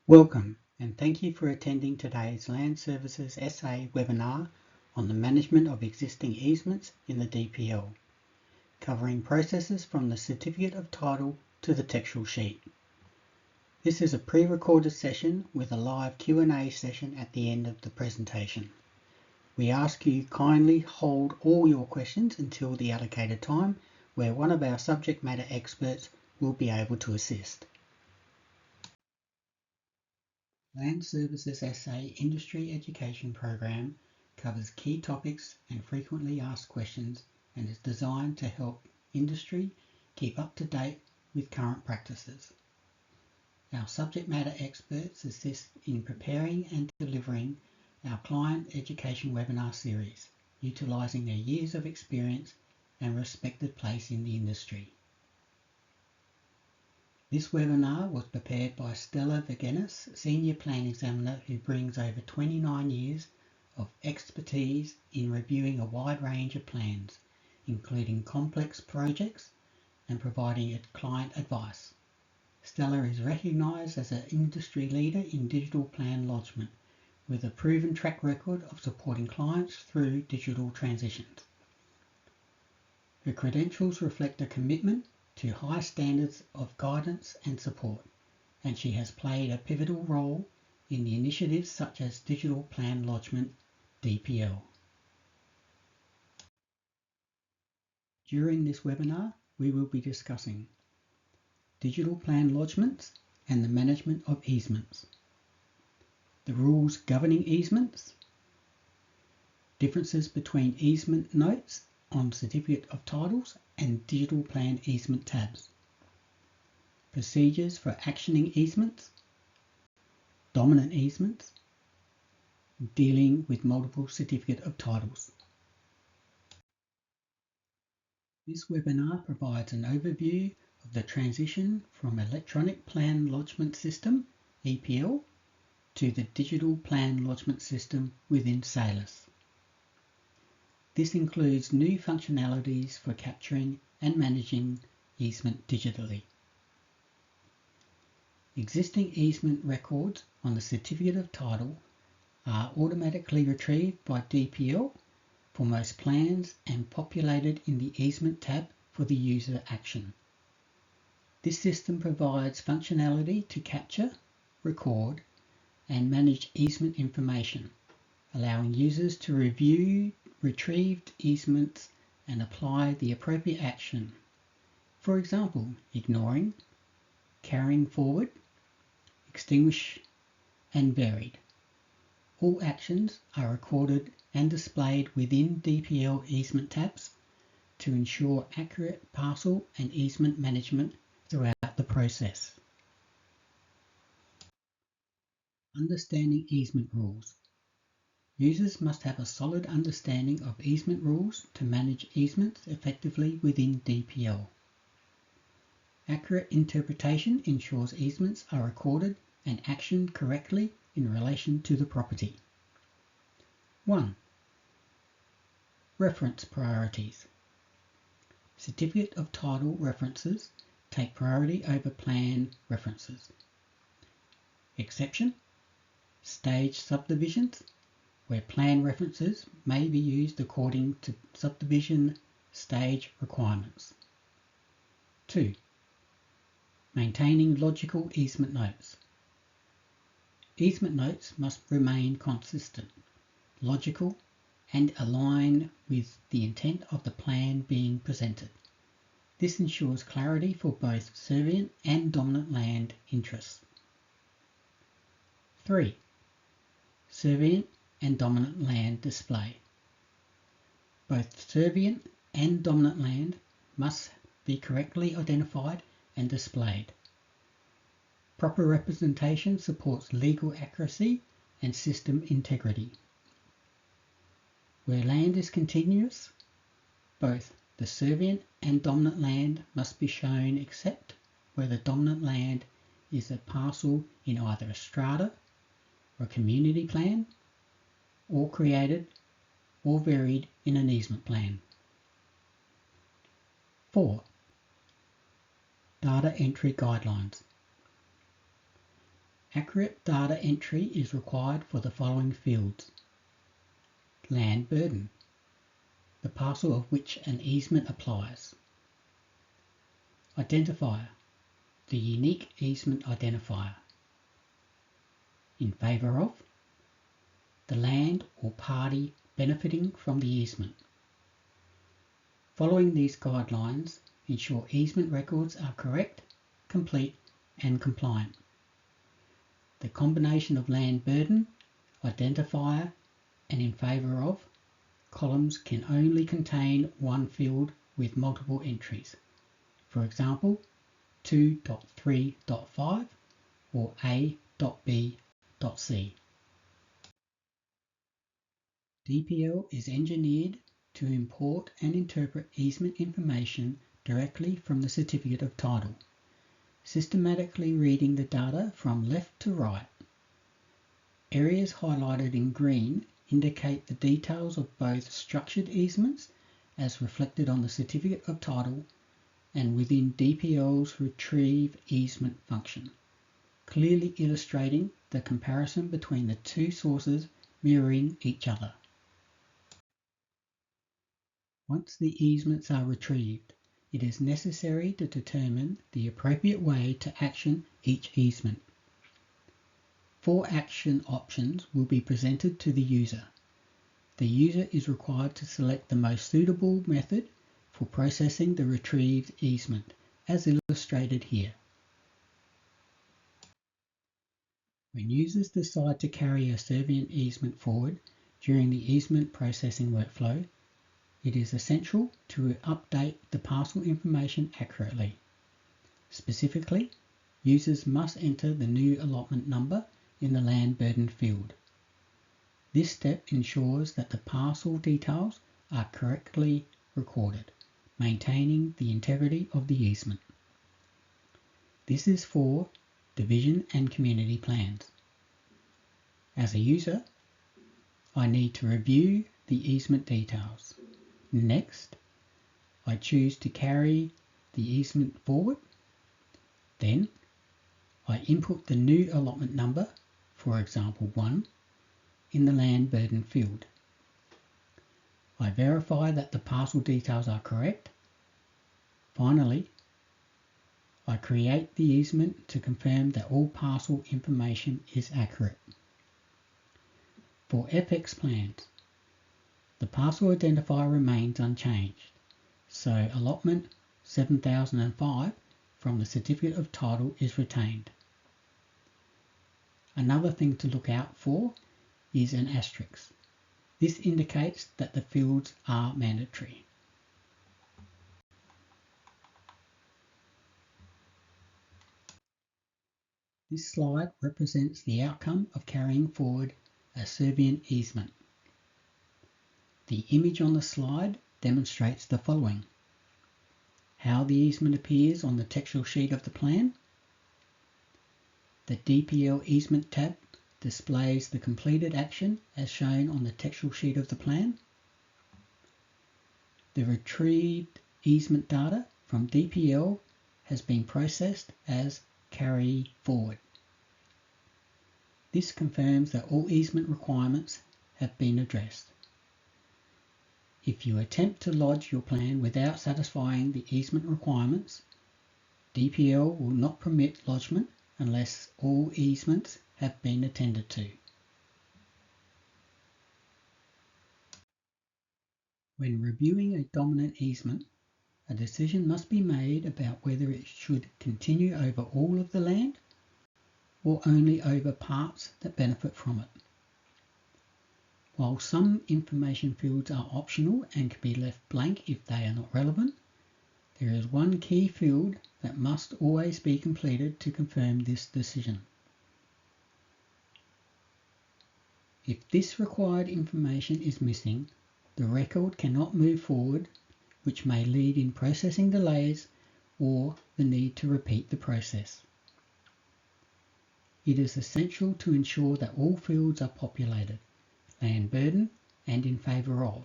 Welcome and thank you for attending today's Land Services SA webinar on the management of existing easements in the DPL, covering processes from the Certificate of Title to the textual sheet. This is a pre-recorded session with a live Q&A session at the end of the presentation. We ask you kindly hold all your questions until the allocated time, where one of our subject matter experts will be able to assist. Land Services SA Industry Education Program covers key topics and frequently asked questions and is designed to help industry keep up to date with current practices. Our subject matter experts assist in preparing and delivering our client education webinar series, utilising their years of experience and respected place in the industry. This webinar was prepared by Stella Vergenis, Senior Plan Examiner, who brings over 29 years of expertise in reviewing a wide range of plans, including complex projects and providing client advice. Stella is recognised as an industry leader in digital plan lodgement, with a proven track record of supporting clients through digital transitions. Her credentials reflect a commitment to high standards of guidance and support, and she has played a pivotal role in the initiatives such as Digital Plan Lodgement DPL. During this webinar, we will be discussing digital plan lodgements and the management of easements, the rules governing easements, differences between easement notes on Certificate of Titles and Digital Plan Easement tabs, procedures for actioning easements, dominant easements, dealing with multiple Certificate of Titles. This webinar provides an overview of the transition from Electronic Plan Lodgement System, EPL, to the Digital Plan Lodgement System within SALIS. This includes new functionalities for capturing and managing easement digitally. Existing easement records on the Certificate of Title are automatically retrieved by DPL for most plans and populated in the Easement tab for the user action. This system provides functionality to capture, record, and manage easement information, allowing users to review retrieved easements and apply the appropriate action. For example, ignoring, carrying forward, extinguish, and buried. All actions are recorded and displayed within DPL easement tabs to ensure accurate parcel and easement management throughout the process. Understanding easement rules. Users must have a solid understanding of easement rules to manage easements effectively within DPL. Accurate interpretation ensures easements are recorded and actioned correctly in relation to the property. 1. Reference priorities. Certificate of Title references take priority over plan references. Exception: stage subdivisions, where plan references may be used according to subdivision stage requirements. 2. Maintaining logical easement notes. Easement notes must remain consistent, logical, and align with the intent of the plan being presented. This ensures clarity for both servient and dominant land interests. 3. Servient and dominant land display. Both servient and dominant land must be correctly identified and displayed. Proper representation supports legal accuracy and system integrity. Where land is continuous, both the servient and dominant land must be shown except where the dominant land is a parcel in either a strata or a community plan, or created or varied in an easement plan. 4. Data entry guidelines. Accurate data entry is required for the following fields. Land burden, the parcel of which an easement applies. Identifier, the unique easement identifier. In favour of, the land or party benefiting from the easement. Following these guidelines ensure easement records are correct, complete and compliant. The combination of land burden, identifier and in favour of columns can only contain one field with multiple entries. For example, 2.3.5 or A.B.C. DPL is engineered to import and interpret easement information directly from the certificate of title, systematically reading the data from left to right. Areas highlighted in green indicate the details of both structured easements as reflected on the certificate of title and within DPL's retrieve easement function, clearly illustrating the comparison between the two sources mirroring each other. Once the easements are retrieved, it is necessary to determine the appropriate way to action each easement. 4 action options will be presented to the user. The user is required to select the most suitable method for processing the retrieved easement, as illustrated here. When users decide to carry a servient easement forward during the easement processing workflow, it is essential to update the parcel information accurately. Specifically, users must enter the new allotment number in the land burden field. This step ensures that the parcel details are correctly recorded, maintaining the integrity of the easement. This is for division and community plans. As a user, I need to review the easement details. Next, I choose to carry the easement forward. Then, I input the new allotment number, for example 1, in the land burden field. I verify that the parcel details are correct. Finally, I create the easement to confirm that all parcel information is accurate. For FX plans, the parcel identifier remains unchanged, so allotment 7005 from the certificate of title is retained. Another thing to look out for is an asterisk. This indicates that the fields are mandatory. This slide represents the outcome of carrying forward a servient easement. The image on the slide demonstrates the following: how the easement appears on the textual sheet of the plan. The DPL easement tab displays the completed action as shown on the textual sheet of the plan. The retrieved easement data from DPL has been processed as carry forward. This confirms that all easement requirements have been addressed. If you attempt to lodge your plan without satisfying the easement requirements, DPL will not permit lodgement unless all easements have been attended to. When reviewing a dominant easement, a decision must be made about whether it should continue over all of the land or only over parts that benefit from it. While some information fields are optional and can be left blank if they are not relevant, there is one key field that must always be completed to confirm this decision. If this required information is missing, the record cannot move forward, which may lead in processing delays or the need to repeat the process. It is essential to ensure that all fields are populated, land burden and in favour of,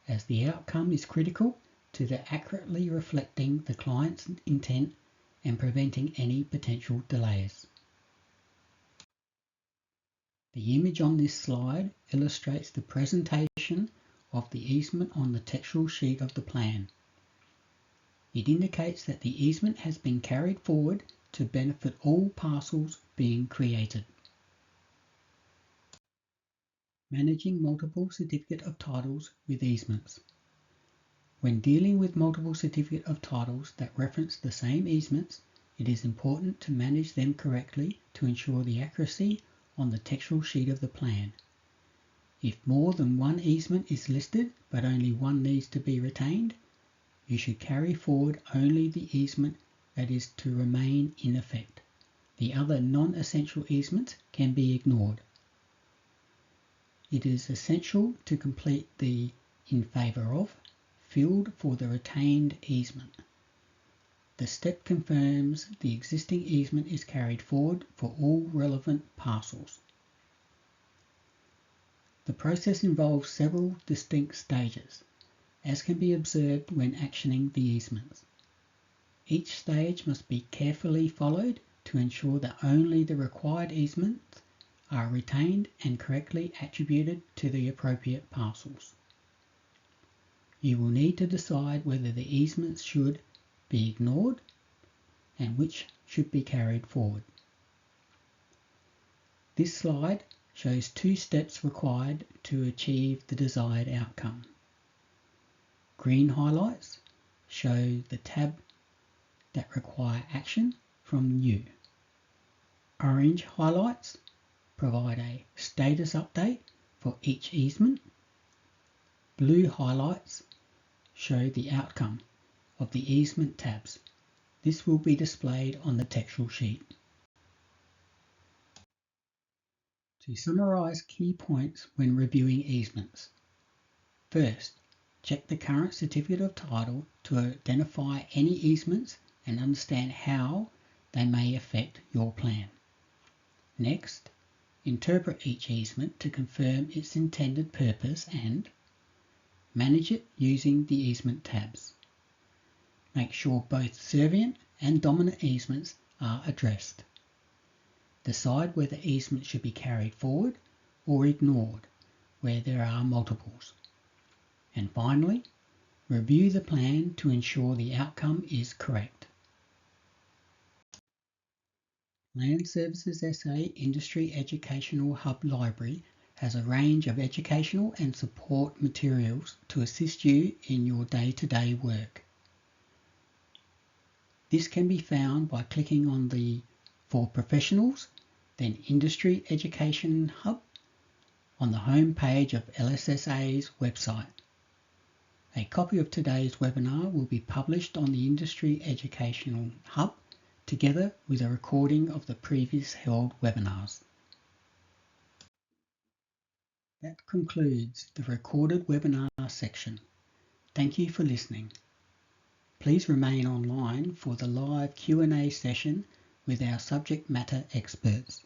as the outcome is critical to the accurately reflecting the client's intent and preventing any potential delays. The image on this slide illustrates the presentation of the easement on the textual sheet of the plan. It indicates that the easement has been carried forward to benefit all parcels being created. Managing multiple certificate of titles with easements. When dealing with multiple certificate of titles that reference the same easements, it is important to manage them correctly to ensure the accuracy on the textual sheet of the plan. If more than one easement is listed but only one needs to be retained, you should carry forward only the easement that is to remain in effect. The other non-essential easements can be ignored. It is essential to complete the "in favour of" field for the retained easement. The step confirms the existing easement is carried forward for all relevant parcels. The process involves several distinct stages, as can be observed when actioning the easements. Each stage must be carefully followed to ensure that only the required easements are retained and correctly attributed to the appropriate parcels. You will need to decide whether the easements should be ignored and which should be carried forward. This slide shows 2 steps required to achieve the desired outcome. Green highlights show the tab that require action from you. Orange highlights provide a status update for each easement. Blue highlights show the outcome of the easement tabs. This will be displayed on the textual sheet. To summarize key points when reviewing easements. First, check the current certificate of title to identify any easements and understand how they may affect your plan. Next, interpret each easement to confirm its intended purpose and manage it using the easement tabs. Make sure both servient and dominant easements are addressed. Decide whether easements should be carried forward or ignored where there are multiples. And finally, review the plan to ensure the outcome is correct. Land Services SA Industry Educational Hub Library has a range of educational and support materials to assist you in your day-to-day work. This can be found by clicking on the For Professionals, then Industry Education Hub on the home page of LSSA's website. A copy of today's webinar will be published on the Industry Educational Hub together with a recording of the previous held webinars. That concludes the recorded webinar section. Thank you for listening. Please remain online for the live Q&A session with our subject matter experts.